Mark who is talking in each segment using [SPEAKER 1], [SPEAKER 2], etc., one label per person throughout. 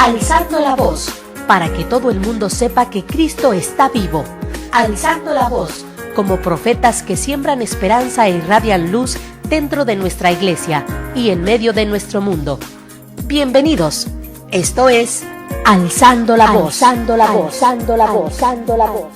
[SPEAKER 1] Alzando la voz, para que todo el mundo sepa que Cristo está vivo. Alzando la voz, como profetas que siembran esperanza e irradian luz dentro de nuestra iglesia y en medio de nuestro mundo. Bienvenidos. Esto es Alzando la voz. Alzando la voz. Alzando la voz. Alzando la voz.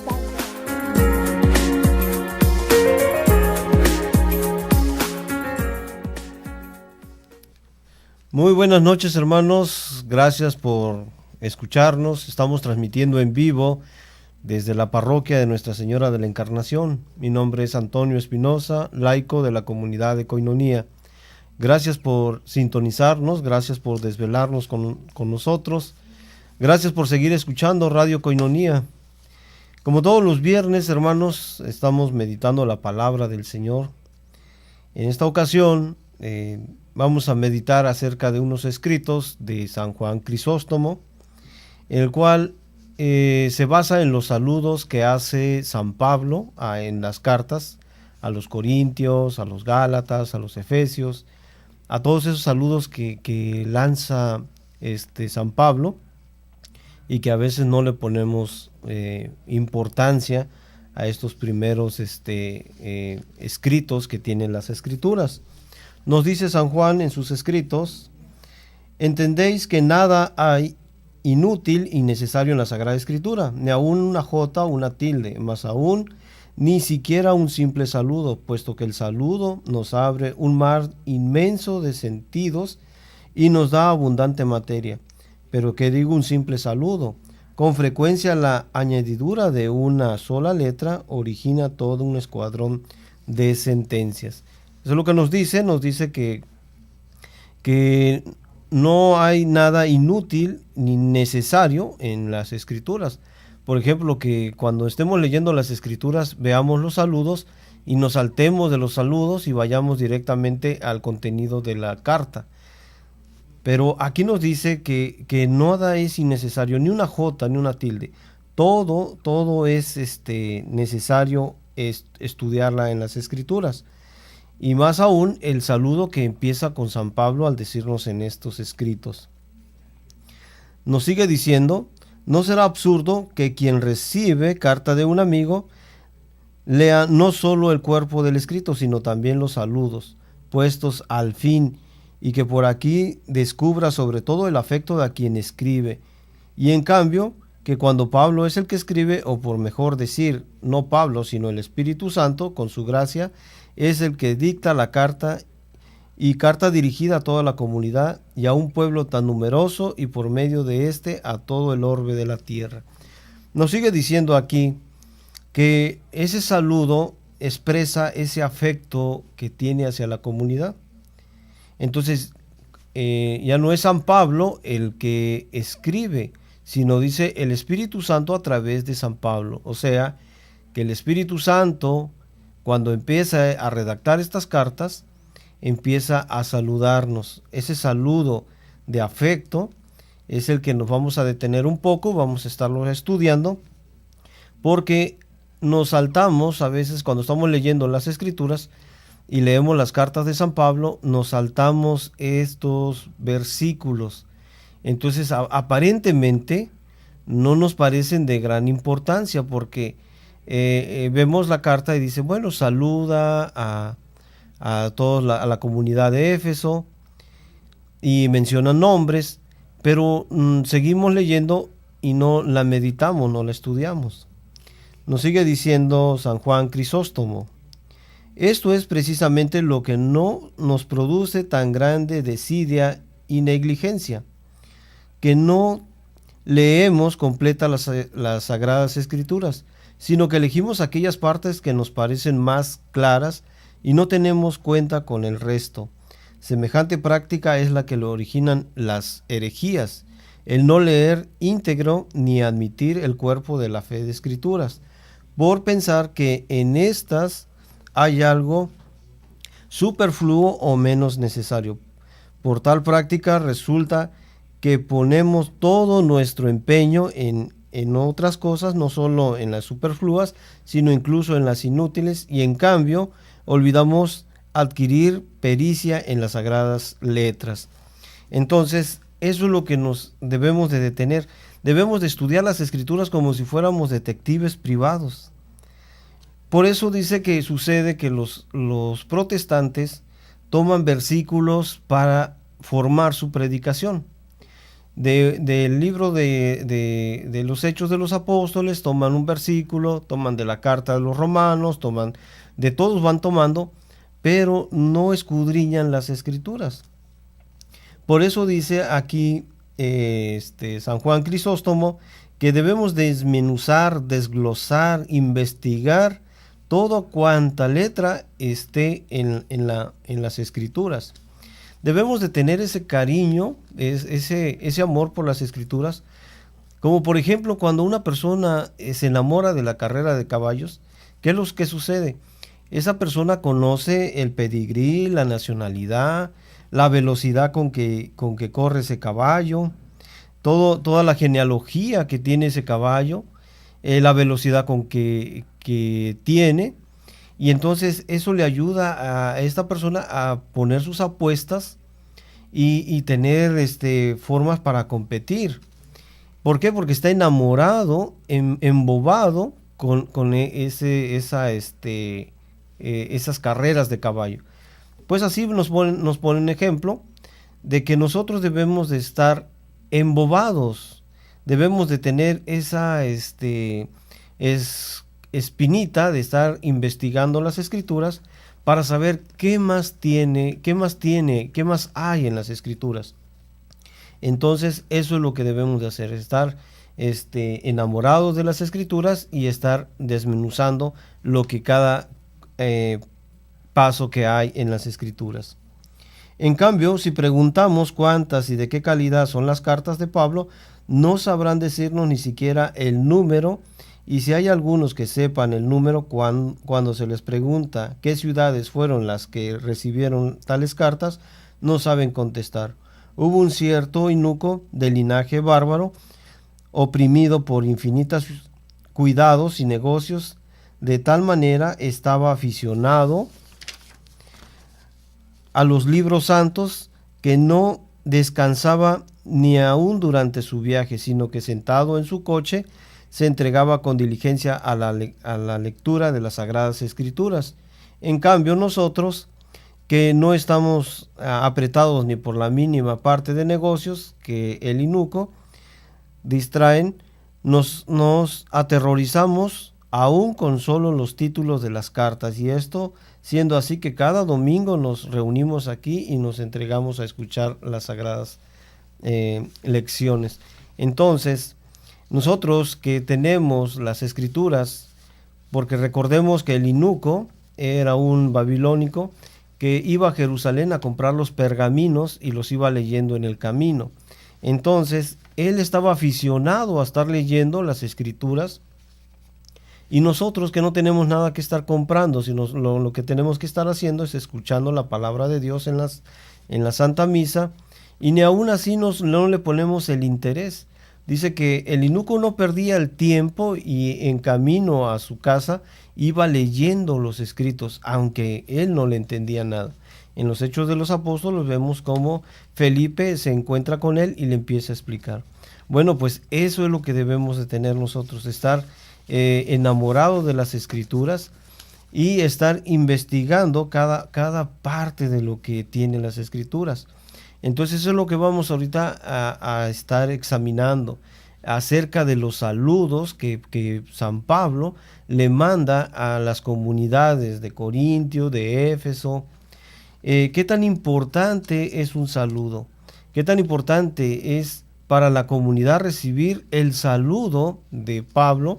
[SPEAKER 2] Muy buenas noches, hermanos. Gracias por escucharnos. Estamos transmitiendo en vivo desde la parroquia de Nuestra Señora de la Encarnación. Mi nombre es Antonio Espinosa, laico de la comunidad de Koinonía. Gracias por sintonizarnos, gracias por desvelarnos con nosotros. Gracias por seguir escuchando Radio Koinonía. Como todos los viernes, hermanos, estamos meditando la palabra del Señor. En esta ocasión vamos a meditar acerca de unos escritos de San Juan Crisóstomo, en el cual se basa en los saludos que hace San Pablo en las cartas a los Corintios, a los Gálatas, a los Efesios, a todos esos saludos que lanza San Pablo y que a veces no le ponemos importancia a estos primeros escritos que tienen las Escrituras. Nos dice San Juan en sus escritos: entendéis que nada hay inútil y necesario en la Sagrada Escritura, ni aun una jota o una tilde, más aún ni siquiera un simple saludo, puesto que el saludo nos abre un mar inmenso de sentidos y nos da abundante materia. Pero ¿qué digo un simple saludo? Con frecuencia la añadidura de una sola letra origina todo un escuadrón de sentencias. Eso es lo que nos dice que no hay nada inútil ni necesario en las Escrituras. Por ejemplo, que cuando estemos leyendo las Escrituras veamos los saludos y nos saltemos de los saludos y vayamos directamente al contenido de la carta. Pero aquí nos dice que nada es innecesario, ni una jota, ni una tilde. Todo es necesario estudiarla en las Escrituras. Y más aún el saludo que empieza con San Pablo al decirnos en estos escritos. Nos sigue diciendo: no será absurdo que quien recibe carta de un amigo lea no solo el cuerpo del escrito, sino también los saludos puestos al fin, y que por aquí descubra sobre todo el afecto de a quien escribe. Y en cambio, que cuando Pablo es el que escribe, o por mejor decir, no Pablo, sino el Espíritu Santo, con su gracia, es el que dicta la carta, y carta dirigida a toda la comunidad y a un pueblo tan numeroso, y por medio de a todo el orbe de la tierra. Nos sigue diciendo aquí que ese saludo expresa ese afecto que tiene hacia la comunidad. Entonces, ya no es San Pablo el que escribe, sino dice el Espíritu Santo a través de San Pablo. O sea, que el Espíritu Santo, cuando empieza a redactar estas cartas, empieza a saludarnos. Ese saludo de afecto es el que nos vamos a detener un poco, vamos a estarlo estudiando, porque nos saltamos a veces cuando estamos leyendo las Escrituras y leemos las cartas de San Pablo, nos saltamos estos versículos. Entonces aparentemente no nos parecen de gran importancia, porque vemos la carta y dice, bueno, saluda a la comunidad de Éfeso y menciona nombres, pero seguimos leyendo y no la meditamos, no la estudiamos. Nos sigue diciendo San Juan Crisóstomo: esto es precisamente lo que no nos produce tan grande desidia y negligencia, que no leemos completas las Sagradas Escrituras, sino que elegimos aquellas partes que nos parecen más claras y no tenemos cuenta con el resto. Semejante práctica es la que lo originan las herejías, el no leer íntegro ni admitir el cuerpo de la fe de Escrituras, por pensar que en estas hay algo superfluo o menos necesario. Por tal práctica resulta que ponemos todo nuestro empeño en otras cosas, no solo en las superfluas, sino incluso en las inútiles, y en cambio olvidamos adquirir pericia en las sagradas letras. Entonces, eso es lo que nos debemos de detener. Debemos de estudiar las Escrituras como si fuéramos detectives privados. Por eso dice que sucede que los protestantes toman versículos para formar su predicación. Del libro de los Hechos de los Apóstoles toman un versículo, toman de la carta de los Romanos, de todos van tomando, pero no escudriñan las Escrituras. Por eso dice aquí San Juan Crisóstomo que debemos desmenuzar, desglosar, investigar toda cuanta letra esté en las Escrituras. Debemos de tener ese cariño, ese amor por las Escrituras, como por ejemplo cuando una persona se enamora de la carrera de caballos. ¿Qué es lo que sucede? Esa persona conoce el pedigrí, la nacionalidad, la velocidad con que corre ese caballo, toda la genealogía que tiene ese caballo, la velocidad con que tiene, y entonces eso le ayuda a esta persona a poner sus apuestas y tener formas para competir. ¿Por qué? Porque está enamorado, embobado con esas carreras de caballo. Pues así nos pone un ejemplo de que nosotros debemos de estar embobados, debemos de tener esa espinita de estar investigando las Escrituras para saber qué más hay en las Escrituras. Entonces eso es lo que debemos de hacer, estar enamorados de las Escrituras y estar desmenuzando lo que cada paso que hay en las Escrituras. En cambio, si preguntamos cuántas y de qué calidad son las cartas de Pablo, no sabrán decirnos ni siquiera el número, y si hay algunos que sepan el número, cuando se les pregunta qué ciudades fueron las que recibieron tales cartas, no saben contestar. Hubo un cierto eunuco de linaje bárbaro, oprimido por infinitos cuidados y negocios, de tal manera estaba aficionado a los libros santos que no descansaba ni aún durante su viaje, sino que sentado en su coche se entregaba con diligencia a la lectura de las Sagradas Escrituras. En cambio nosotros, que no estamos apretados ni por la mínima parte de negocios que el eunuco distraen, nos aterrorizamos aún con solo los títulos de las cartas, y esto siendo así que cada domingo nos reunimos aquí y nos entregamos a escuchar las sagradas lecciones. Entonces, nosotros que tenemos las Escrituras, porque recordemos que el eunuco era un babilónico que iba a Jerusalén a comprar los pergaminos y los iba leyendo en el camino. Entonces, él estaba aficionado a estar leyendo las Escrituras, y nosotros que no tenemos nada que estar comprando, sino lo que tenemos que estar haciendo es escuchando la palabra de Dios en la Santa Misa, y ni aún así no le ponemos el interés. Dice que el eunuco no perdía el tiempo y en camino a su casa iba leyendo los escritos, aunque él no le entendía nada. En los Hechos de los Apóstoles vemos cómo Felipe se encuentra con él y le empieza a explicar. Bueno, pues eso es lo que debemos de tener nosotros, estar enamorados de las Escrituras y estar investigando cada parte de lo que tienen las Escrituras. Entonces eso es lo que vamos ahorita a estar examinando acerca de los saludos que San Pablo le manda a las comunidades de Corintio, de Éfeso. ¿Qué tan importante es un saludo? ¿Qué tan importante es para la comunidad recibir el saludo de Pablo?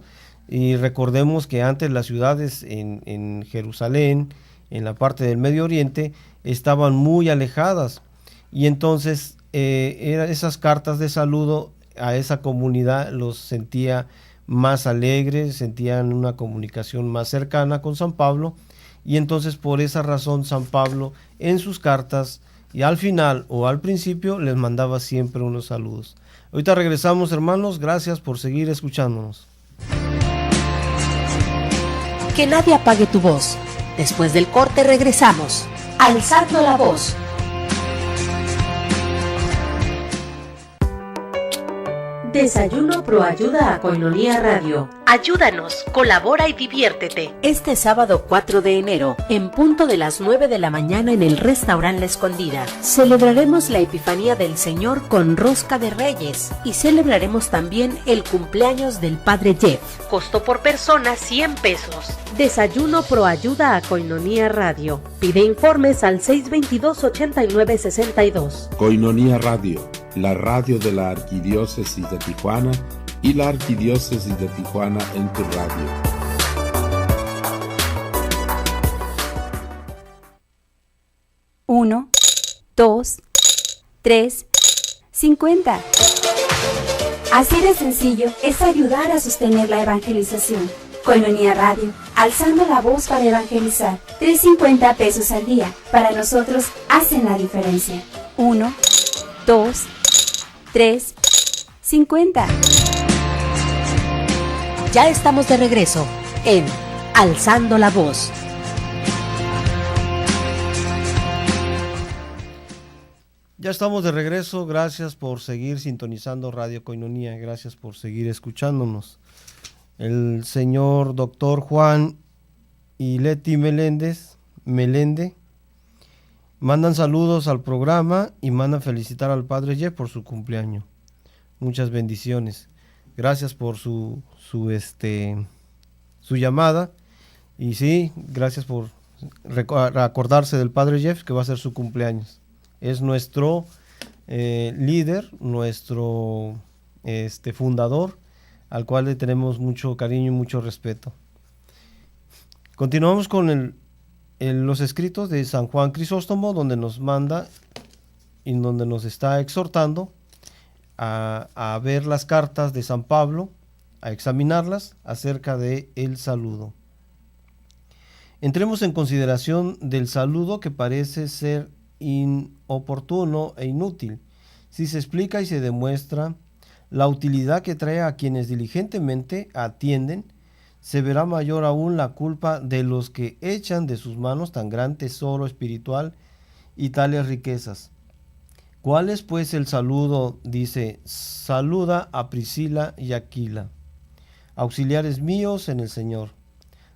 [SPEAKER 2] Y recordemos que antes las ciudades en Jerusalén, en la parte del Medio Oriente, estaban muy alejadas, y entonces esas cartas de saludo a esa comunidad los sentía más alegres, sentían una comunicación más cercana con San Pablo, y entonces por esa razón San Pablo en sus cartas y al final o al principio les mandaba siempre unos saludos. Ahorita regresamos, hermanos, gracias por seguir escuchándonos.
[SPEAKER 1] Que nadie apague tu voz. Después del corte regresamos. Alzando la voz. Desayuno Proayuda a Koinonia Radio. Ayúdanos, colabora y diviértete. Este sábado 4 de enero, en punto de las 9 de la mañana en el restaurante La Escondida, celebraremos la Epifanía del Señor con rosca de Reyes y celebraremos también el cumpleaños del Padre Jeff. Costo por persona 100 pesos. Desayuno Proayuda a Koinonia Radio. Pide informes al 622-8962.
[SPEAKER 3] Koinonia Radio, la radio de la Arquidiócesis de Tijuana y la Arquidiócesis de Tijuana en tu radio.
[SPEAKER 4] Uno, 2, 3, 50. Así de sencillo es ayudar a sostener la evangelización. Koinonia Radio, alzando la voz para evangelizar. 3.50 pesos al día. Para nosotros hacen la diferencia. 1, 2, 3, 50.
[SPEAKER 1] Ya estamos de regreso en Alzando la Voz.
[SPEAKER 2] Ya estamos de regreso. Gracias por seguir sintonizando Radio Koinonia. Gracias por seguir escuchándonos. El señor doctor Juan y Leti Melende mandan saludos al programa y mandan felicitar al Padre Jeff por su cumpleaños. Muchas bendiciones. Gracias por su llamada. Y sí, gracias por acordarse del Padre Jeff, que va a ser su cumpleaños. Es nuestro líder, nuestro fundador, al cual le tenemos mucho cariño y mucho respeto. Continuamos con los escritos de San Juan Crisóstomo, donde nos manda y donde nos está exhortando a ver las cartas de San Pablo, a examinarlas acerca de el saludo. Entremos en consideración del saludo, que parece ser inoportuno e inútil si se explica y se demuestra la utilidad que trae a quienes diligentemente atienden. Se verá mayor aún la culpa de los que echan de sus manos tan gran tesoro espiritual y tales riquezas. ¿Cuál es pues el saludo? Dice: saluda a Priscila y Aquila, auxiliares míos en el Señor.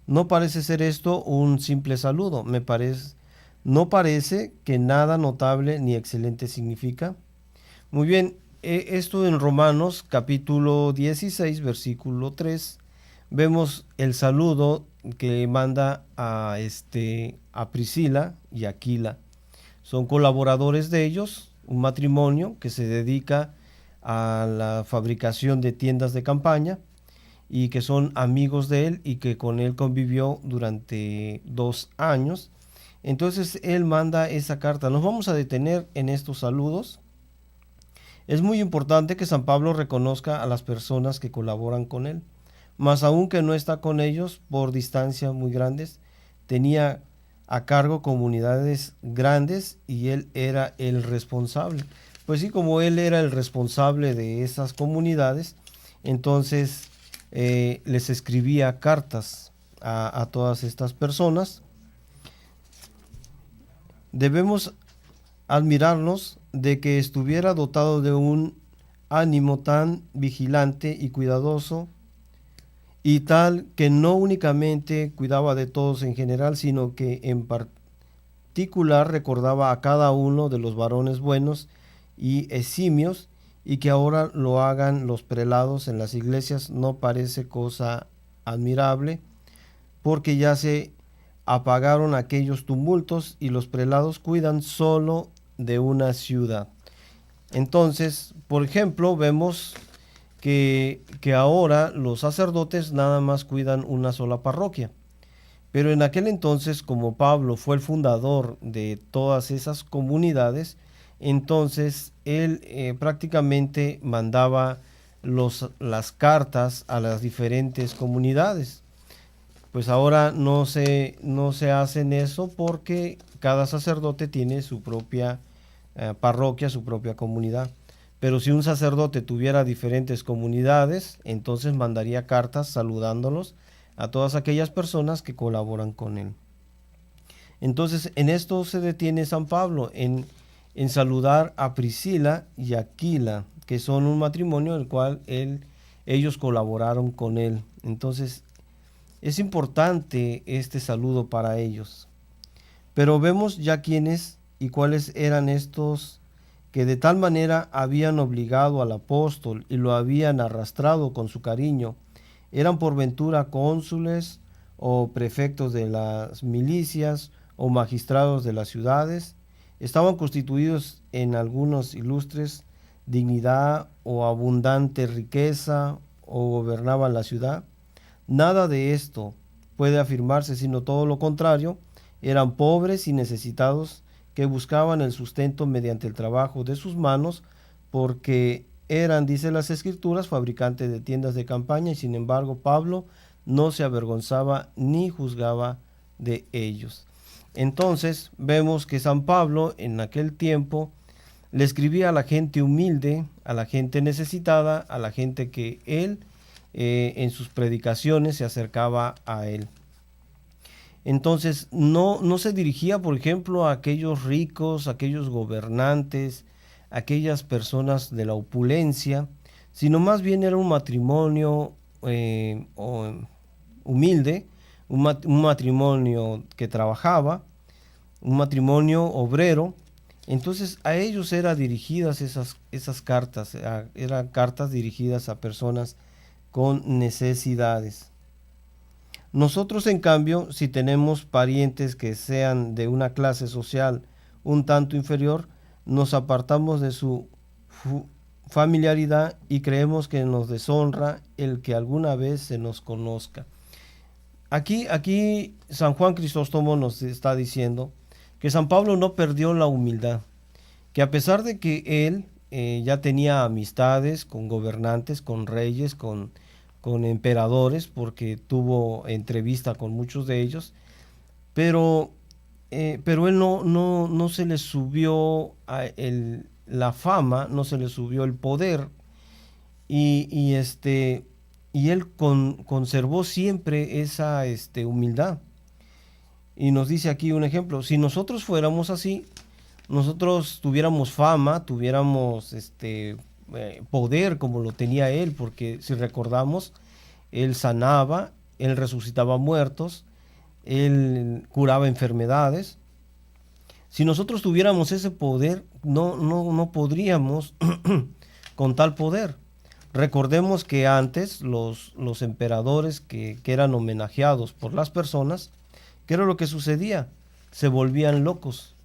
[SPEAKER 2] No parece ser esto un simple saludo. No parece que nada notable ni excelente significa. Muy bien, esto en Romanos capítulo 16, versículo 3, vemos el saludo que manda a Priscila y Aquila. Son colaboradores de ellos, un matrimonio que se dedica a la fabricación de tiendas de campaña y que son amigos de él y que con él convivió durante 2 años. Entonces él manda esa carta. Nos vamos a detener en estos saludos. Es muy importante que San Pablo reconozca a las personas que colaboran con él, más aún que no está con ellos por distancia muy grandes. Tenía a cargo comunidades grandes y él era el responsable. Pues sí, como él era el responsable de esas comunidades, entonces les escribía cartas a todas estas personas. Debemos admirarnos de que estuviera dotado de un ánimo tan vigilante y cuidadoso, y tal que no únicamente cuidaba de todos en general, sino que en particular recordaba a cada uno de los varones buenos y eximios, y que ahora lo hagan los prelados en las iglesias no parece cosa admirable, porque ya se apagaron aquellos tumultos y los prelados cuidan solo de una ciudad. Entonces, por ejemplo, vemos que ahora los sacerdotes nada más cuidan una sola parroquia, pero en aquel entonces, como Pablo fue el fundador de todas esas comunidades, entonces él prácticamente mandaba las cartas a las diferentes comunidades. Pues ahora no se hacen eso, porque cada sacerdote tiene su propia parroquia, su propia comunidad. Pero si un sacerdote tuviera diferentes comunidades, entonces mandaría cartas saludándolos a todas aquellas personas que colaboran con él. Entonces en esto se detiene San Pablo, en saludar a Priscila y Aquila, que son un matrimonio en el cual ellos colaboraron con él. Entonces, es importante este saludo para ellos. Pero vemos ya quiénes y cuáles eran estos que de tal manera habían obligado al apóstol y lo habían arrastrado con su cariño. Eran por ventura cónsules o prefectos de las milicias o magistrados de las ciudades. Estaban constituidos en algunos ilustres dignidad o abundante riqueza o gobernaban la ciudad. Nada de esto puede afirmarse, sino todo lo contrario. Eran pobres y necesitados que buscaban el sustento mediante el trabajo de sus manos, porque eran, dice las Escrituras, fabricantes de tiendas de campaña, y sin embargo Pablo no se avergonzaba ni juzgaba de ellos. Entonces vemos que San Pablo en aquel tiempo le escribía a la gente humilde, a la gente necesitada, a la gente que él en sus predicaciones se acercaba a él. Entonces no se dirigía, por ejemplo, a aquellos ricos, a aquellos gobernantes, a aquellas personas de la opulencia, sino más bien era un matrimonio humilde, un matrimonio que trabajaba, un matrimonio obrero. Entonces a ellos eran dirigidas esas cartas, eran cartas dirigidas a personas con necesidades. Nosotros, en cambio, si tenemos parientes que sean de una clase social un tanto inferior, nos apartamos de su familiaridad y creemos que nos deshonra el que alguna vez se nos conozca. Aquí San Juan Crisóstomo nos está diciendo que San Pablo no perdió la humildad, que a pesar de que él ya tenía amistades con gobernantes, con reyes, con emperadores, porque tuvo entrevista con muchos de ellos, pero él no se le subió la fama, no se le subió el poder, y él conservó siempre esa humildad. Y nos dice aquí un ejemplo: si nosotros fuéramos así, nosotros tuviéramos fama, tuviéramos poder como lo tenía él, porque si recordamos, él sanaba, él resucitaba muertos, él curaba enfermedades. Si nosotros tuviéramos ese poder, no podríamos con tal poder. Recordemos que antes los emperadores que eran homenajeados por las personas, ¿qué era lo que sucedía? Se volvían locos.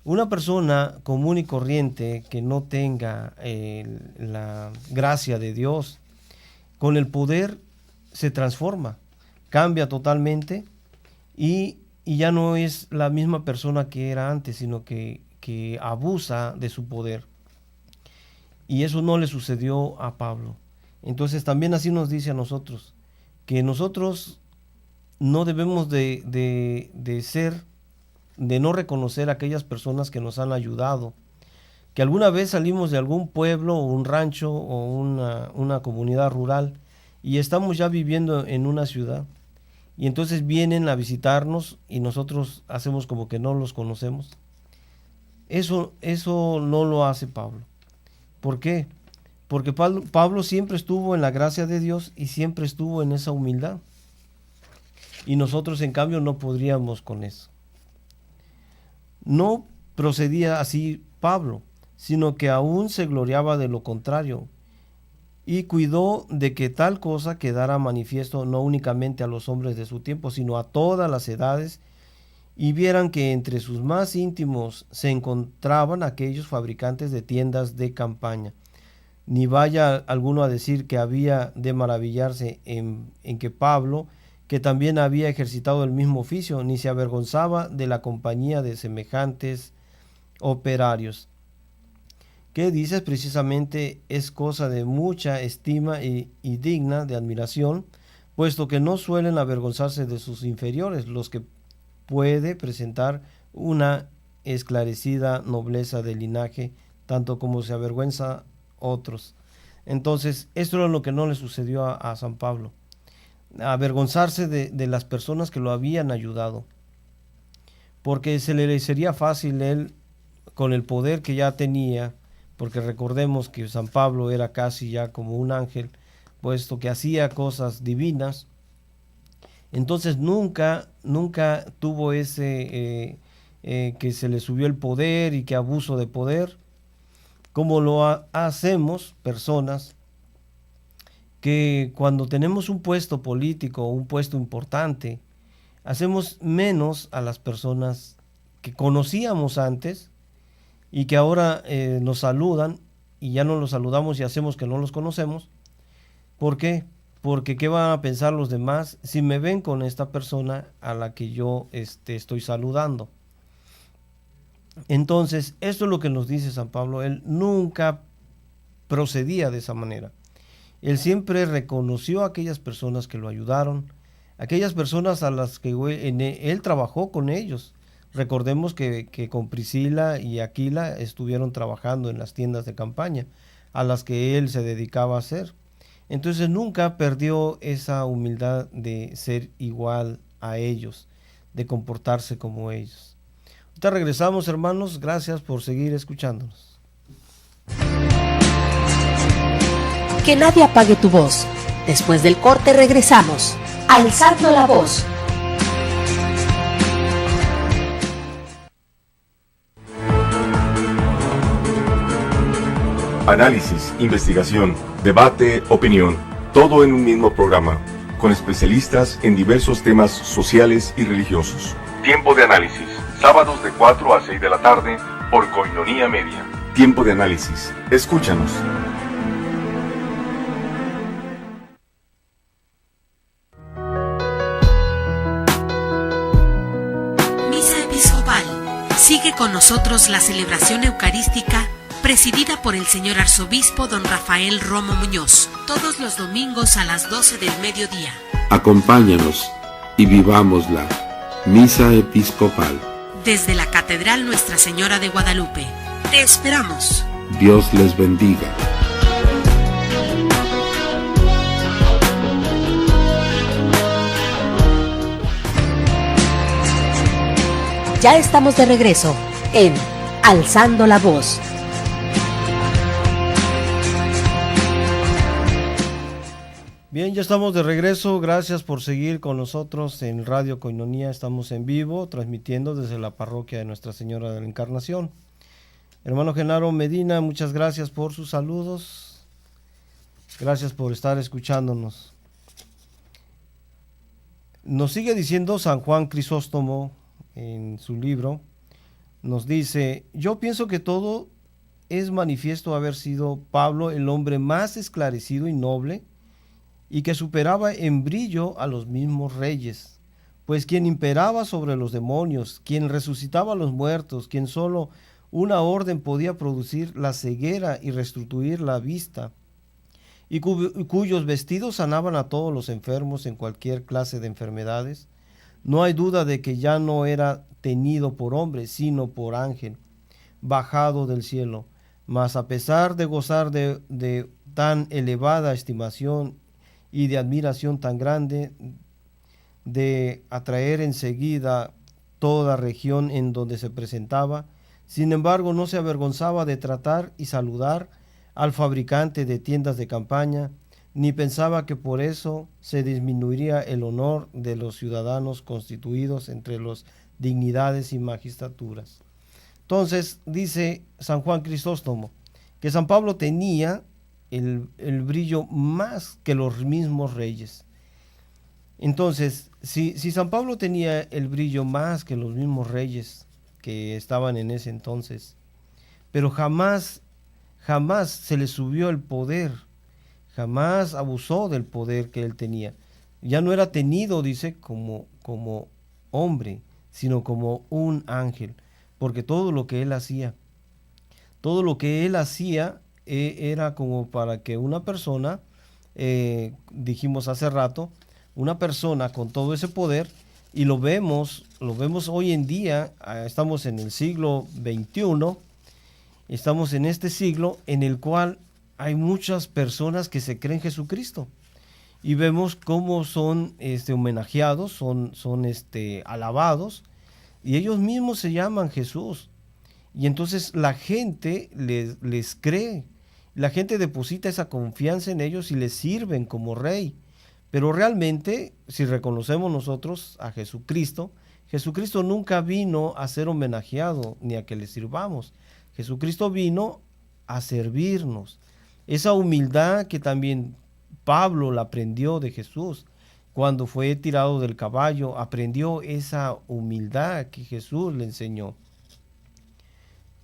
[SPEAKER 2] Una persona común y corriente que no tenga la gracia de Dios, con el poder se transforma, cambia totalmente y ya no es la misma persona que era antes, sino que abusa de su poder. Y eso no le sucedió a Pablo. Entonces también así nos dice a nosotros, que nosotros no debemos de no reconocer a aquellas personas que nos han ayudado, que alguna vez salimos de algún pueblo o un rancho o una comunidad rural y estamos ya viviendo en una ciudad, y entonces vienen a visitarnos y nosotros hacemos como que no los conocemos. Eso no lo hace Pablo. ¿Por qué? Porque Pablo siempre estuvo en la gracia de Dios y siempre estuvo en esa humildad, y nosotros en cambio no podríamos con eso. No procedía así Pablo, sino que aún se gloriaba de lo contrario, y cuidó de que tal cosa quedara manifiesto no únicamente a los hombres de su tiempo, sino a todas las edades, y vieran que entre sus más íntimos se encontraban aquellos fabricantes de tiendas de campaña. Ni vaya alguno a decir que había de maravillarse en que Pablo, que también había ejercitado el mismo oficio, ni se avergonzaba de la compañía de semejantes operarios. ¿Qué dices? Precisamente es cosa de mucha estima y digna de admiración, puesto que no suelen avergonzarse de sus inferiores, los que puede presentar una esclarecida nobleza de linaje, tanto como se avergüenza otros. Entonces, esto era lo que no le sucedió a San Pablo, avergonzarse de las personas que lo habían ayudado, porque se le sería fácil él, con el poder que ya tenía, porque recordemos que San Pablo era casi ya como un ángel, puesto que hacía cosas divinas. Entonces nunca tuvo ese que se le subió el poder y que abuso de poder, como lo hacemos personas que cuando tenemos un puesto político o un puesto importante, hacemos menos a las personas que conocíamos antes y que ahora nos saludan y ya no los saludamos y hacemos que no los conocemos. ¿Por qué? Porque ¿qué van a pensar los demás si me ven con esta persona a la que yo estoy saludando? Entonces, esto es lo que nos dice San Pablo. Él nunca procedía de esa manera. Él siempre reconoció a aquellas personas que lo ayudaron, aquellas personas a las que él trabajó con ellos. Recordemos que con Priscila y Aquila estuvieron trabajando en las tiendas de campaña, a las que él se dedicaba a hacer. Entonces nunca perdió esa humildad de ser igual a ellos, de comportarse como ellos. Ahorita regresamos, hermanos. Gracias por seguir escuchándonos.
[SPEAKER 1] Que nadie apague tu voz. Después del corte regresamos. Alzando la voz.
[SPEAKER 5] Análisis, investigación, debate, opinión, todo en un mismo programa, con especialistas en diversos temas sociales y religiosos. Tiempo de análisis, sábados de 4 a 6 de la tarde, por Koinonia Media. Tiempo de análisis, escúchanos.
[SPEAKER 1] Misa Episcopal. Sigue con nosotros la celebración eucarística presidida por el señor arzobispo don Rafael Romo Muñoz, todos los domingos a las 12 del mediodía.
[SPEAKER 3] Acompáñanos y vivámosla. Misa Episcopal.
[SPEAKER 1] Desde la Catedral Nuestra Señora de Guadalupe. Te esperamos.
[SPEAKER 3] Dios les bendiga.
[SPEAKER 1] Ya estamos de regreso en Alzando la Voz.
[SPEAKER 2] Bien, ya estamos de regreso. Gracias por seguir con nosotros en Radio Koinonia. Estamos en vivo, transmitiendo desde la parroquia de Nuestra Señora de la Encarnación. Hermano Genaro Medina, muchas gracias por sus saludos. Gracias por estar escuchándonos. Nos sigue diciendo San Juan Crisóstomo en su libro. Nos dice: yo pienso que todo es manifiesto haber sido Pablo el hombre más esclarecido y noble, y que superaba en brillo a los mismos reyes, pues quien imperaba sobre los demonios, quien resucitaba a los muertos, quien solo una orden podía producir la ceguera y restituir la vista, y cuyos vestidos sanaban a todos los enfermos en cualquier clase de enfermedades, no hay duda de que ya no era tenido por hombre, sino por ángel, bajado del cielo. Mas a pesar de gozar de tan elevada estimación y de admiración tan grande, de atraer enseguida toda región en donde se presentaba, sin embargo no se avergonzaba de tratar y saludar al fabricante de tiendas de campaña, ni pensaba que por eso se disminuiría el honor de los ciudadanos constituidos entre las dignidades y magistraturas. Entonces dice San Juan Crisóstomo que San Pablo tenía el brillo más que los mismos reyes. Entonces, si San Pablo tenía el brillo más que los mismos reyes que estaban en ese entonces, pero jamás se le subió el poder, jamás abusó del poder que él tenía. Ya no era tenido, dice, como hombre, sino como un ángel, porque todo lo que él hacía era como para que una persona, dijimos hace rato, una persona con todo ese poder, y lo vemos hoy en día. Estamos en el siglo XXI, estamos en este siglo en el cual hay muchas personas que se creen Jesucristo, y vemos cómo son homenajeados, son alabados, y ellos mismos se llaman Jesús. Y entonces la gente les cree, la gente deposita esa confianza en ellos y les sirven como rey. Pero realmente, si reconocemos nosotros a Jesucristo, Jesucristo nunca vino a ser homenajeado ni a que le sirvamos. Jesucristo vino a servirnos. Esa humildad que también Pablo la aprendió de Jesús. Cuando fue tirado del caballo, aprendió esa humildad que Jesús le enseñó.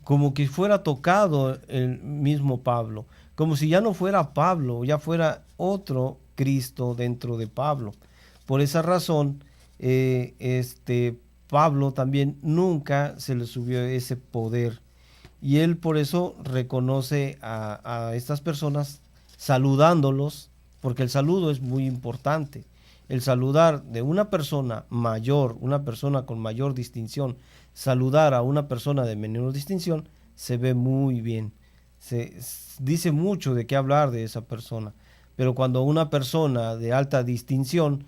[SPEAKER 2] Como que fuera tocado el mismo Pablo, como si ya no fuera Pablo, ya fuera otro Cristo dentro de Pablo. Por esa razón, Pablo también nunca se le subió ese poder. Y él por eso reconoce a estas personas saludándolos, porque el saludo es muy importante. El saludar de una persona mayor, una persona con mayor distinción, saludar a una persona de menor distinción, se ve muy bien. Se dice mucho de qué hablar de esa persona. Pero cuando una persona de alta distinción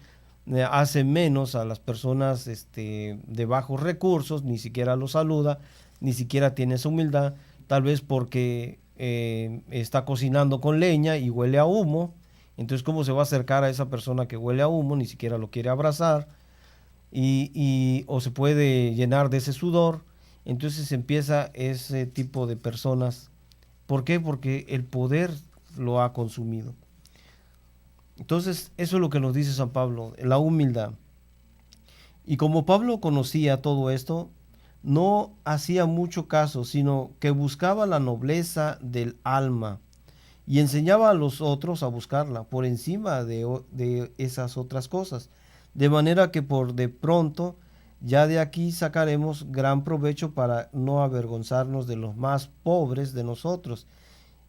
[SPEAKER 2] hace menos a las personas de bajos recursos, ni siquiera los saluda, ni siquiera tiene esa humildad, tal vez porque está cocinando con leña y huele a humo. Entonces, ¿cómo se va a acercar a esa persona que huele a humo? Ni siquiera lo quiere abrazar, o se puede llenar de ese sudor. Entonces empieza ese tipo de personas. ¿Por qué? Porque el poder lo ha consumido. Entonces, eso es lo que nos dice San Pablo, la humildad. Y como Pablo conocía todo esto, no hacía mucho caso, sino que buscaba la nobleza del alma y enseñaba a los otros a buscarla por encima de esas otras cosas. De manera que por de pronto ya de aquí sacaremos gran provecho para no avergonzarnos de los más pobres de nosotros,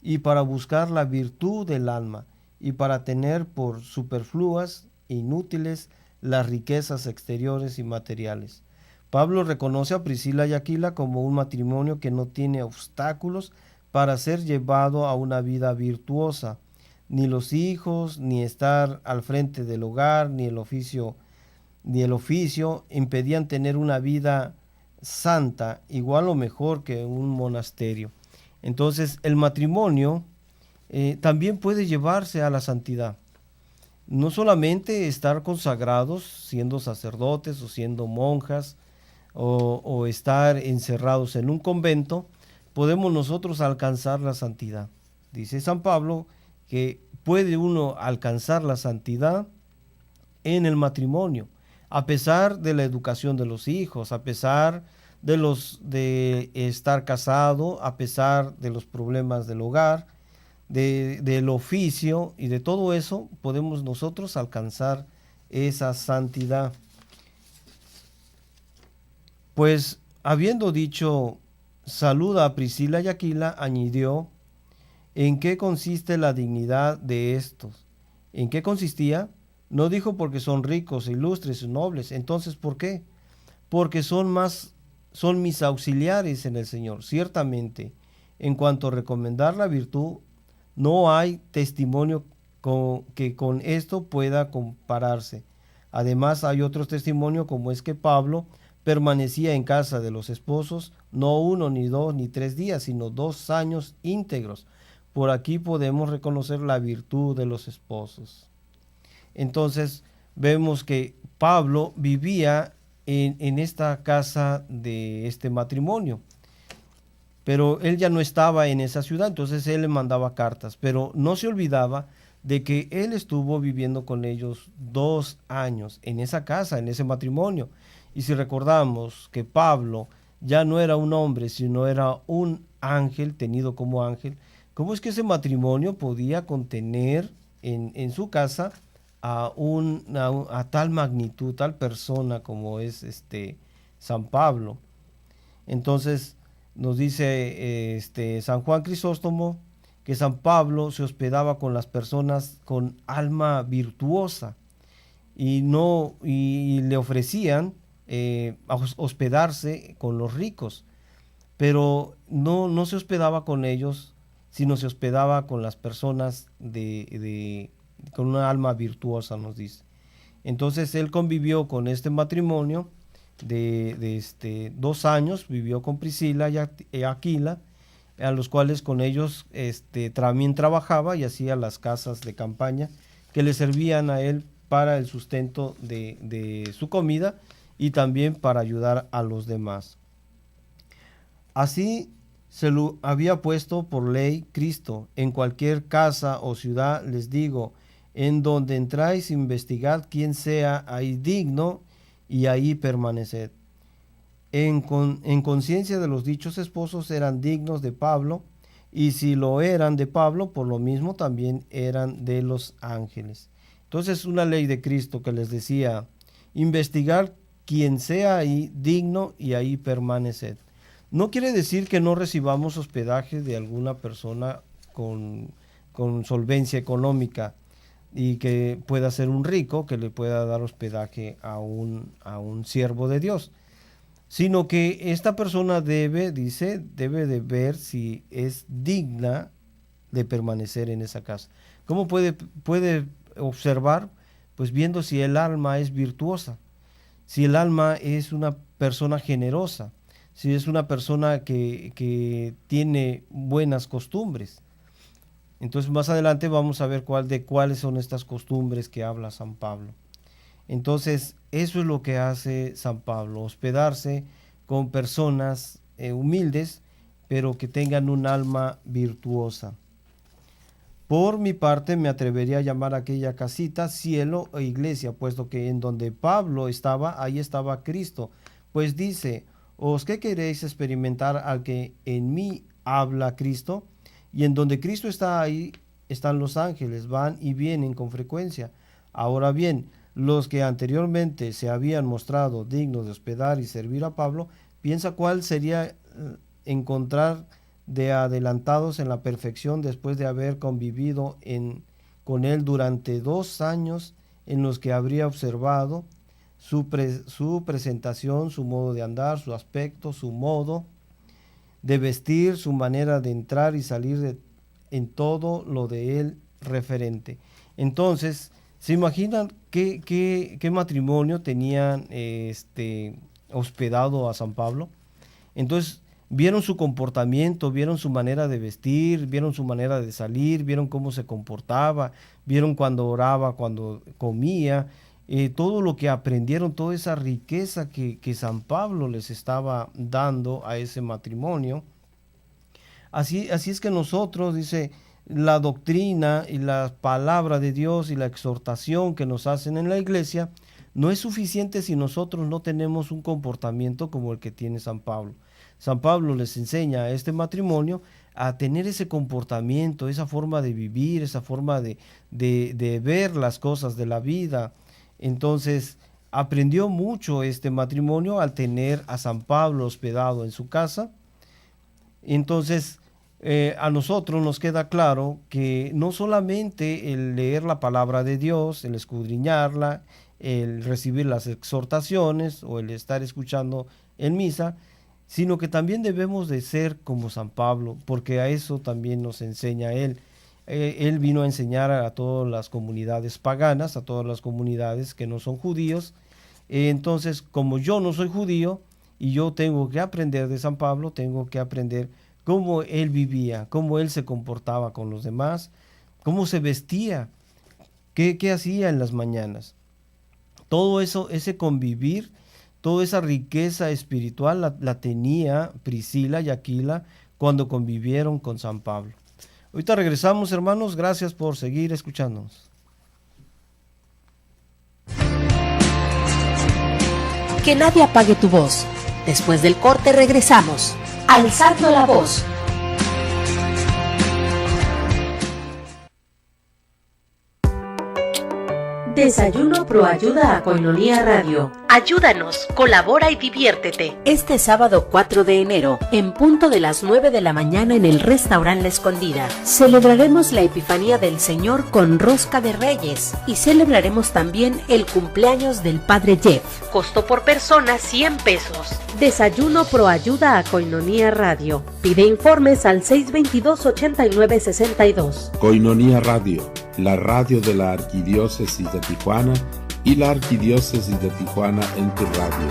[SPEAKER 2] y para buscar la virtud del alma, y para tener por superfluas e inútiles las riquezas exteriores y materiales. Pablo reconoce a Priscila y Aquila como un matrimonio que no tiene obstáculos para ser llevado a una vida virtuosa. Ni los hijos, ni estar al frente del hogar, ni el oficio impedían tener una vida santa, igual o mejor que un monasterio. Entonces, el matrimonio también puede llevarse a la santidad. No solamente estar consagrados, siendo sacerdotes o siendo monjas, o estar encerrados en un convento, podemos nosotros alcanzar la santidad. Dice San Pablo que puede uno alcanzar la santidad en el matrimonio, a pesar de la educación de los hijos, a pesar de estar casado, a pesar de los problemas del hogar, del oficio y de todo eso, podemos nosotros alcanzar esa santidad. Pues habiendo dicho, saluda a Priscila y Aquila, añadió, ¿en qué consiste la dignidad de estos? ¿En qué consistía? No dijo porque son ricos, ilustres y nobles. Entonces, ¿por qué? Porque son mis auxiliares en el Señor. Ciertamente, en cuanto a recomendar la virtud, no hay testimonio que con esto pueda compararse. Además, hay otros testimonios, como es que Pablo permanecía en casa de los esposos, no 1, ni 2, ni 3 días, sino 2 años íntegros. Por aquí podemos reconocer la virtud de los esposos. Entonces, vemos que Pablo vivía en esta casa de este matrimonio, pero él ya no estaba en esa ciudad, entonces él le mandaba cartas, pero no se olvidaba de que él estuvo viviendo con ellos 2 años en esa casa, en ese matrimonio. Y si recordamos que Pablo ya no era un hombre, sino era un ángel, tenido como ángel, ¿cómo es que ese matrimonio podía contener en su casa a tal magnitud, tal persona como es San Pablo? Entonces nos dice San Juan Crisóstomo que San Pablo se hospedaba con las personas con alma virtuosa y le ofrecían hospedarse con los ricos, pero no se hospedaba con ellos, sino se hospedaba con las personas con una alma virtuosa, nos dice. Entonces él convivió con este matrimonio de 2 años, vivió con Priscila y Aquila, a los cuales con ellos también trabajaba y hacía las casas de campaña que le servían a él para el sustento de su comida y también para ayudar a los demás. Así se lo había puesto por ley Cristo: en cualquier casa o ciudad, les digo, en donde entráis, investigad quién sea ahí digno y ahí permaneced. En conciencia de los dichos esposos eran dignos de Pablo, y si lo eran de Pablo, por lo mismo también eran de los ángeles. Entonces, una ley de Cristo que les decía: investigar quien sea ahí digno y ahí permaneced. No quiere decir que no recibamos hospedaje de alguna persona con solvencia económica y que pueda ser un rico que le pueda dar hospedaje a un siervo de Dios, sino que esta persona debe de ver si es digna de permanecer en esa casa. ¿Cómo puede observar? Pues viendo si el alma es virtuosa, si el alma es una persona generosa, si es una persona que tiene buenas costumbres. Entonces más adelante vamos a ver cuáles son estas costumbres que habla San Pablo. Entonces eso es lo que hace San Pablo: hospedarse con personas humildes, pero que tengan un alma virtuosa. Por mi parte, me atrevería a llamar a aquella casita cielo o iglesia, puesto que en donde Pablo estaba, ahí estaba Cristo. Pues dice: ¿os qué queréis experimentar al que en mí habla Cristo? Y en donde Cristo está, ahí están los ángeles, van y vienen con frecuencia. Ahora bien, los que anteriormente se habían mostrado dignos de hospedar y servir a Pablo, piensa cuál sería encontrar de adelantados en la perfección después de haber convivido con él durante 2 años, en los que habría observado su presentación, su modo de andar, su aspecto, su modo de vestir, su manera de entrar y salir en todo lo de él referente. Entonces, ¿se imaginan qué matrimonio tenían hospedado a San Pablo? Entonces, vieron su comportamiento, vieron su manera de vestir, vieron su manera de salir, vieron cómo se comportaba, vieron cuando oraba, cuando comía, todo lo que aprendieron, toda esa riqueza que San Pablo les estaba dando a ese matrimonio. Así es que nosotros, dice, la doctrina y la palabra de Dios y la exhortación que nos hacen en la iglesia no es suficiente si nosotros no tenemos un comportamiento como el que tiene San Pablo. San Pablo les enseña a este matrimonio a tener ese comportamiento, esa forma de vivir, esa forma de ver las cosas de la vida. Entonces, aprendió mucho este matrimonio al tener a San Pablo hospedado en su casa. Entonces, a nosotros nos queda claro que no solamente el leer la palabra de Dios, el escudriñarla, el recibir las exhortaciones o el estar escuchando en misa, sino que también debemos de ser como San Pablo, porque a eso también nos enseña él. Él vino a enseñar a todas las comunidades paganas, a todas las comunidades que no son judíos. Entonces, como yo no soy judío y yo tengo que aprender de San Pablo, tengo que aprender cómo él vivía, cómo él se comportaba con los demás, cómo se vestía, qué hacía en las mañanas. Todo eso, ese convivir, toda esa riqueza espiritual la tenía Priscila y Aquila cuando convivieron con San Pablo. Ahorita regresamos, hermanos. Gracias por seguir escuchándonos.
[SPEAKER 1] Que nadie apague tu voz. Después del corte regresamos. Alzando la voz. Desayuno Proayuda a Koinonia Radio. Ayúdanos, colabora y diviértete. Este sábado 4 de enero, en punto de las 9 de la mañana en el restaurante La Escondida, celebraremos la Epifanía del Señor con rosca de Reyes y celebraremos también el cumpleaños del Padre Jeff. Costo por persona 100 pesos. Desayuno Proayuda a Koinonia Radio. Pide informes al 622-8962.
[SPEAKER 3] Koinonia Radio, la radio de la Arquidiócesis de Tijuana y la Arquidiócesis de Tijuana en tu radio.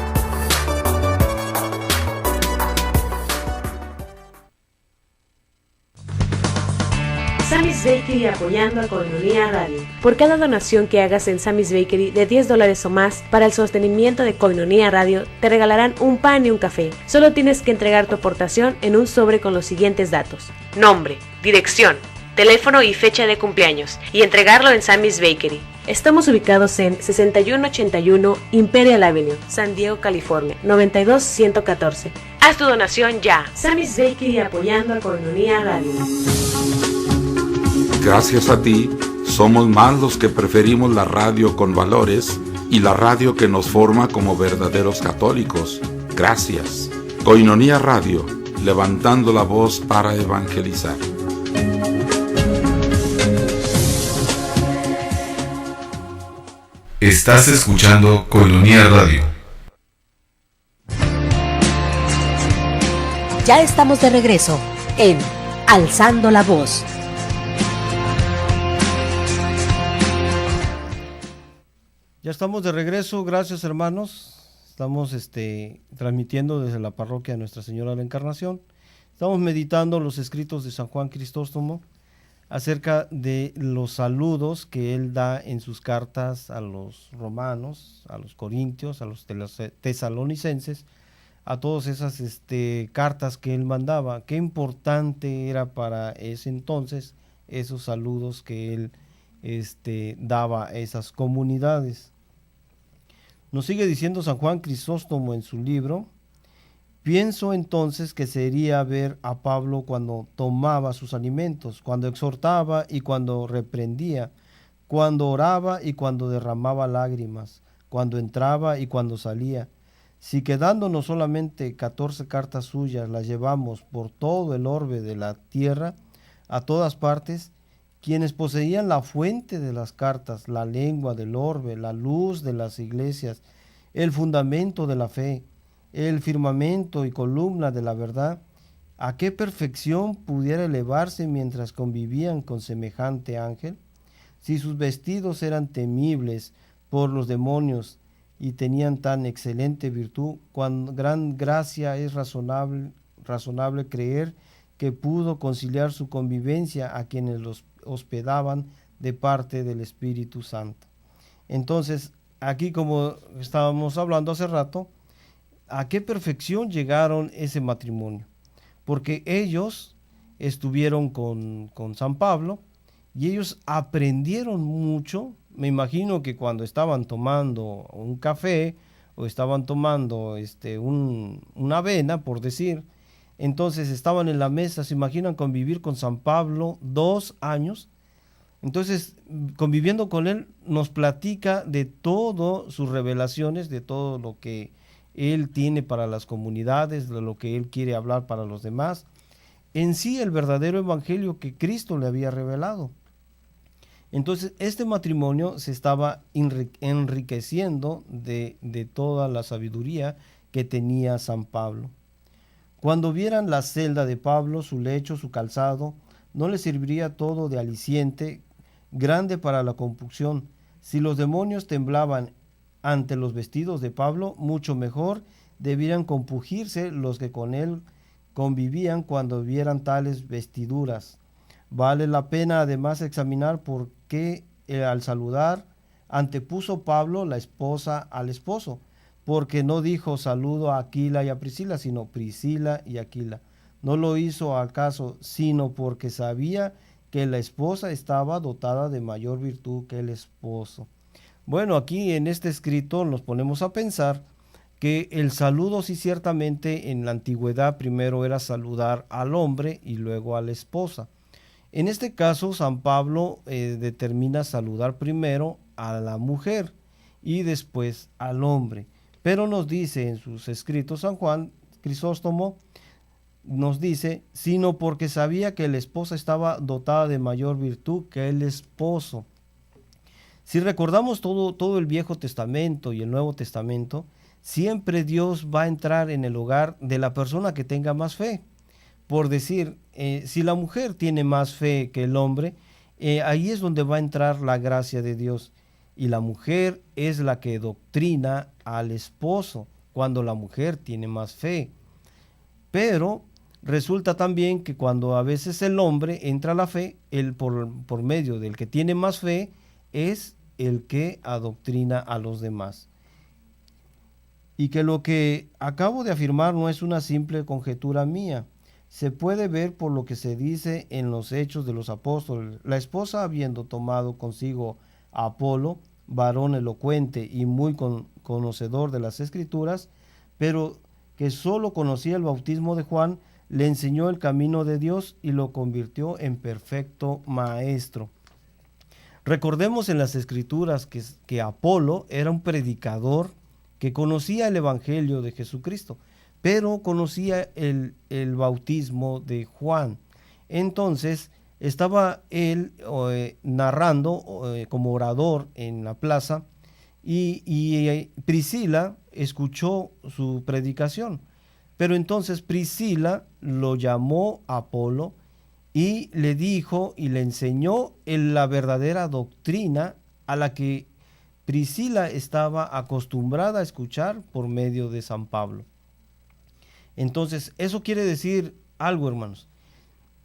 [SPEAKER 1] Sammy's Bakery apoyando a Koinonia Radio. Por cada donación que hagas en Sammy's Bakery de $10 o más para el sostenimiento de Koinonia Radio, te regalarán un pan y un café. Solo tienes que entregar tu aportación en un sobre con los siguientes datos: nombre, dirección, teléfono y fecha de cumpleaños, y entregarlo en Sammy's Bakery. Estamos ubicados en 6181 Imperial Avenue, San Diego, California, 92114. Haz tu donación ya. Sammy's Bakery apoyando a Koinonia Radio.
[SPEAKER 3] Gracias a ti, somos más los que preferimos la radio con valores y la radio que nos forma como verdaderos católicos. Gracias. Koinonia Radio, levantando la voz para evangelizar.
[SPEAKER 6] Estás escuchando Koinonia Radio.
[SPEAKER 1] Ya estamos de regreso en Alzando la Voz.
[SPEAKER 2] Ya estamos de regreso, gracias hermanos. Estamos transmitiendo desde la parroquia Nuestra Señora de la Encarnación. Estamos meditando los escritos de San Juan Crisóstomo acerca de los saludos que él da en sus cartas a los romanos, a los corintios, a los tesalonicenses, a todas esas cartas que él mandaba. Qué importante era para ese entonces esos saludos que él daba a esas comunidades. Nos sigue diciendo San Juan Crisóstomo en su libro: pienso entonces que sería ver a Pablo cuando tomaba sus alimentos, cuando exhortaba y cuando reprendía, cuando oraba y cuando derramaba lágrimas, cuando entraba y cuando salía. Si quedándonos solamente 14 cartas suyas las llevamos por todo el orbe de la tierra, a todas partes, quienes poseían la fuente de las cartas, la lengua del orbe, la luz de las iglesias, el fundamento de la fe, el firmamento y columna de la verdad, ¿a qué perfección pudiera elevarse mientras convivían con semejante ángel? Si sus vestidos eran temibles por los demonios y tenían tan excelente virtud, cuán gran gracia es razonable creer que pudo conciliar su convivencia a quienes los hospedaban de parte del Espíritu Santo. Entonces, aquí, como estábamos hablando hace rato, ¿a qué perfección llegaron ese matrimonio? Porque ellos estuvieron con San Pablo y ellos aprendieron mucho. Me imagino que cuando estaban tomando un café o estaban tomando una avena, por decir, entonces estaban en la mesa. ¿Se imaginan convivir con San Pablo 2 años? Entonces, conviviendo con él, nos platica de todas sus revelaciones, de todo lo que él tiene para las comunidades, de lo que él quiere hablar para los demás. En sí, el verdadero evangelio que Cristo le había revelado. Entonces, este matrimonio se estaba enriqueciendo de toda la sabiduría que tenía San Pablo. Cuando vieran la celda de Pablo, su lecho, su calzado, no les serviría todo de aliciente grande para la compunción. Si los demonios temblaban ante los vestidos de Pablo, mucho mejor debieran compungirse los que con él convivían cuando vieran tales vestiduras. Vale la pena además examinar por qué al saludar antepuso Pablo la esposa al esposo, porque no dijo saludo a Aquila y a Priscila, sino Priscila y Aquila. No lo hizo acaso, sino porque sabía que la esposa estaba dotada de mayor virtud que el esposo. Bueno, aquí en este escrito nos ponemos a pensar que el saludo, sí, ciertamente en la antigüedad primero era saludar al hombre y luego a la esposa. En este caso, San Pablo determina saludar primero a la mujer y después al hombre. Pero nos dice en sus escritos San Juan Crisóstomo, nos dice, sino porque sabía que la esposa estaba dotada de mayor virtud que el esposo. Si recordamos todo el Viejo Testamento y el Nuevo Testamento, siempre Dios va a entrar en el hogar de la persona que tenga más fe. Por decir, si la mujer tiene más fe que el hombre, ahí es donde va a entrar la gracia de Dios. Y la mujer es la que doctrina al esposo, cuando la mujer tiene más fe. Pero resulta también que cuando a veces el hombre entra a la fe, él por medio del que tiene más fe, es el que adoctrina a los demás. Y que lo que acabo de afirmar no es una simple conjetura mía, se puede ver por lo que se dice en los Hechos de los Apóstoles. La esposa, habiendo tomado consigo a Apolo, varón elocuente y muy conocedor de las Escrituras, pero que solo conocía el bautismo de Juan, le enseñó el camino de Dios y lo convirtió en perfecto maestro. Recordemos en las Escrituras que Apolo era un predicador que conocía el Evangelio de Jesucristo, pero conocía el bautismo de Juan. Entonces estaba él narrando como orador en la plaza y Priscila escuchó su predicación. Pero entonces Priscila lo llamó a Apolo y le dijo y le enseñó la verdadera doctrina a la que Priscila estaba acostumbrada a escuchar por medio de San Pablo. Entonces, eso quiere decir algo, hermanos,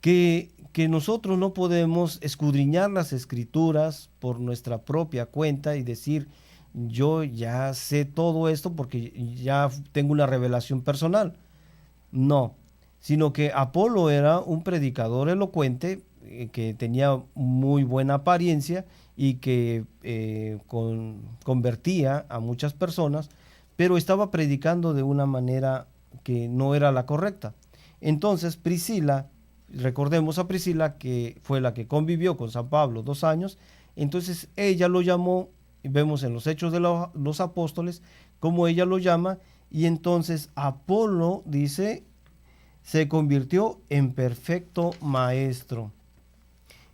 [SPEAKER 2] que nosotros no podemos escudriñar las Escrituras por nuestra propia cuenta y decir, yo ya sé todo esto porque ya tengo una revelación personal. No, sino que Apolo era un predicador elocuente que tenía muy buena apariencia y que convertía a muchas personas, pero estaba predicando de una manera que no era la correcta. Entonces Priscila, recordemos a Priscila que fue la que convivió con San Pablo 2 años, entonces ella lo llamó, vemos en los Hechos de los Apóstoles cómo ella lo llama, y entonces Apolo, dice, se convirtió en perfecto maestro.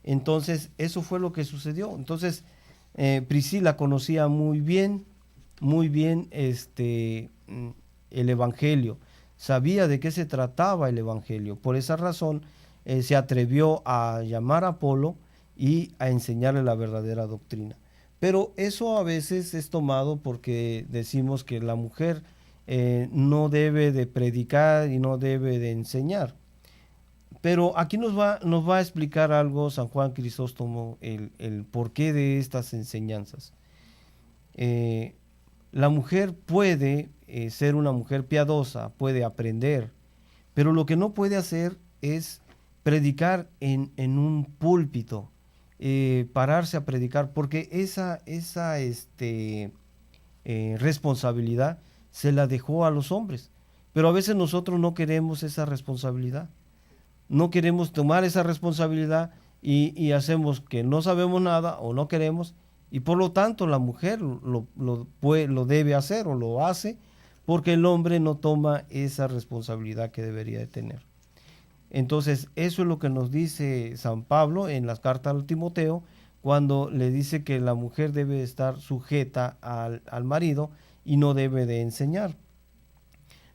[SPEAKER 2] Entonces eso fue lo que sucedió. Entonces Priscila conocía muy bien el Evangelio, sabía de qué se trataba el Evangelio. Por esa razón se atrevió a llamar a Apolo y a enseñarle la verdadera doctrina. Pero eso a veces es tomado porque decimos que la mujer no debe de predicar y no debe de enseñar. Pero aquí nos va a explicar algo San Juan Crisóstomo, el porqué de estas enseñanzas. La mujer puede ser una mujer piadosa, puede aprender, pero lo que no puede hacer es predicar en un púlpito, pararse a predicar, porque esa responsabilidad se la dejó a los hombres. Pero a veces nosotros no queremos esa responsabilidad, no queremos tomar esa responsabilidad y hacemos que no sabemos nada o no queremos, y por lo tanto la mujer lo debe hacer o lo hace porque el hombre no toma esa responsabilidad que debería de tener. Entonces eso es lo que nos dice San Pablo en las cartas al Timoteo, cuando le dice que la mujer debe estar sujeta al marido y no debe de enseñar.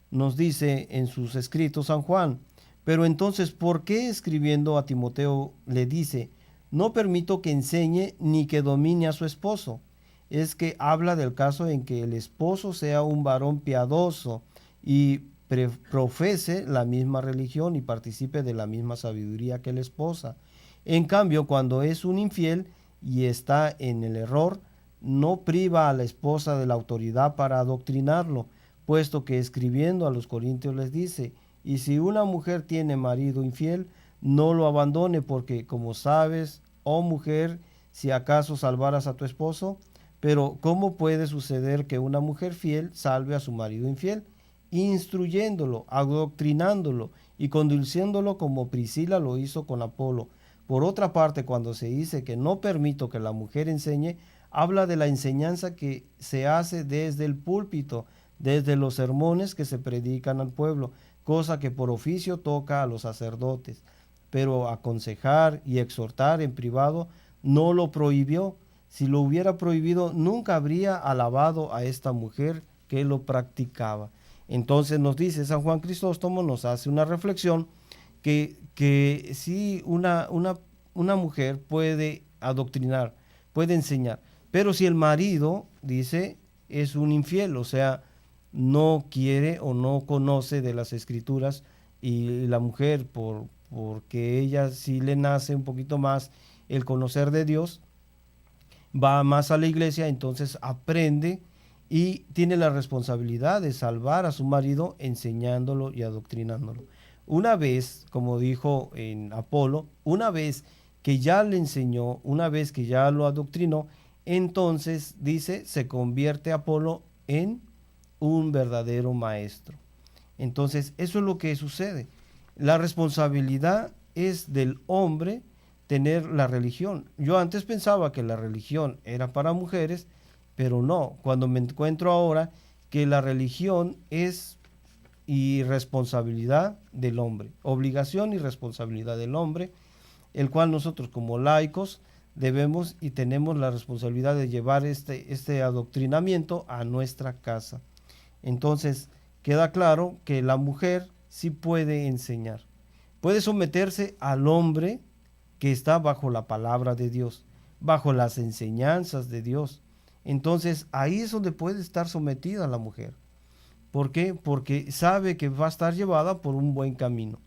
[SPEAKER 2] Nos dice en sus escritos San Juan, pero entonces, ¿por qué escribiendo a Timoteo le dice, no permito que enseñe ni que domine a su esposo? Es que habla del caso en que el esposo sea un varón piadoso y profese la misma religión y participe de la misma sabiduría que la esposa. En cambio, cuando es un infiel y está en el error, no priva a la esposa de la autoridad para adoctrinarlo, puesto que escribiendo a los Corintios les dice, y si una mujer tiene marido infiel, no lo abandone, porque como sabes, oh mujer, si acaso salvaras a tu esposo, pero ¿cómo puede suceder que una mujer fiel salve a su marido infiel? Instruyéndolo, adoctrinándolo y conduciéndolo como Priscila lo hizo con Apolo. Por otra parte, cuando se dice que no permito que la mujer enseñe, habla de la enseñanza que se hace desde el púlpito, desde los sermones que se predican al pueblo, cosa que por oficio toca a los sacerdotes, pero aconsejar y exhortar en privado no lo prohibió. Si lo hubiera prohibido, nunca habría alabado a esta mujer que lo practicaba. Entonces nos dice San Juan Crisóstomo, nos hace una reflexión, que sí, una mujer puede adoctrinar, puede enseñar, pero si el marido, dice, es un infiel, o sea, no quiere o no conoce de las Escrituras y la mujer, porque ella sí le nace un poquito más el conocer de Dios, va más a la iglesia, entonces aprende y tiene la responsabilidad de salvar a su marido enseñándolo y adoctrinándolo. Una vez, como dijo en Apolo, una vez que ya le enseñó, una vez que ya lo adoctrinó, entonces dice, se convierte Apolo en un verdadero maestro. Entonces, eso es lo que sucede. La responsabilidad es del hombre tener la religión. Yo antes pensaba que la religión era para mujeres, pero no. Cuando me encuentro ahora que la religión es responsabilidad del hombre, obligación y responsabilidad del hombre, el cual nosotros como laicos debemos y tenemos la responsabilidad de llevar este adoctrinamiento a nuestra casa. Entonces, queda claro que la mujer sí puede enseñar, puede someterse al hombre que está bajo la palabra de Dios, bajo las enseñanzas de Dios. Entonces, ahí es donde puede estar sometida la mujer. ¿Por qué? Porque sabe que va a estar llevada por un buen camino.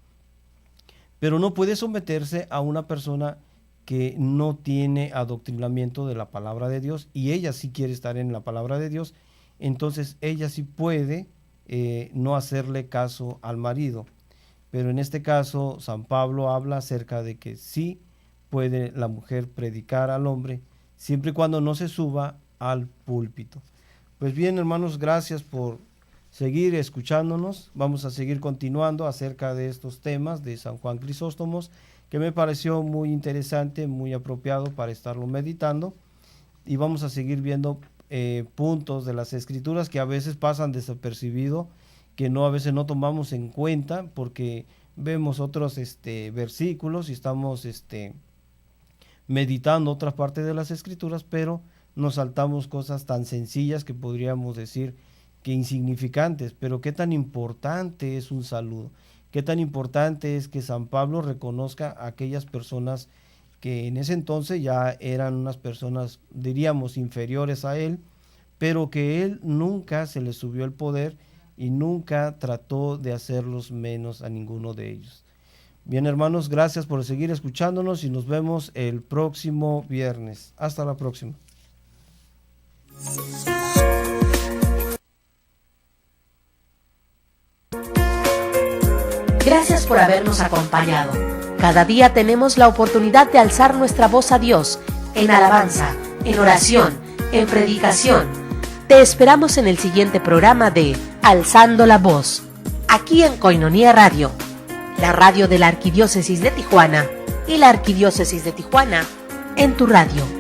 [SPEAKER 2] Pero no puede someterse a una persona que no tiene adoctrinamiento de la palabra de Dios y ella sí quiere estar en la palabra de Dios. Entonces, ella sí puede no hacerle caso al marido. Pero en este caso, San Pablo habla acerca de que sí puede la mujer predicar al hombre, siempre y cuando no se suba al púlpito. Pues bien, hermanos, gracias por seguir escuchándonos. Vamos a seguir continuando acerca de estos temas de San Juan Crisóstomos, que me pareció muy interesante, muy apropiado para estarlo meditando. Y vamos a seguir viendo puntos de las Escrituras que a veces pasan desapercibidos, que a veces no tomamos en cuenta porque vemos otros versículos y estamos meditando otras partes de las Escrituras, pero nos saltamos cosas tan sencillas que podríamos decir que insignificantes, pero qué tan importante es un saludo, qué tan importante es que San Pablo reconozca a aquellas personas que en ese entonces ya eran unas personas, diríamos, inferiores a él, pero que él nunca se le subió el poder y nunca trató de hacerlos menos a ninguno de ellos. Bien, hermanos, gracias por seguir escuchándonos y nos vemos el próximo viernes. Hasta la próxima.
[SPEAKER 1] Gracias por habernos acompañado. Cada día tenemos la oportunidad de alzar nuestra voz a Dios en alabanza, en oración, en predicación. Te esperamos en el siguiente programa de Alzando la Voz, aquí en Koinonia Radio, la radio de la Arquidiócesis de Tijuana y la Arquidiócesis de Tijuana en tu radio.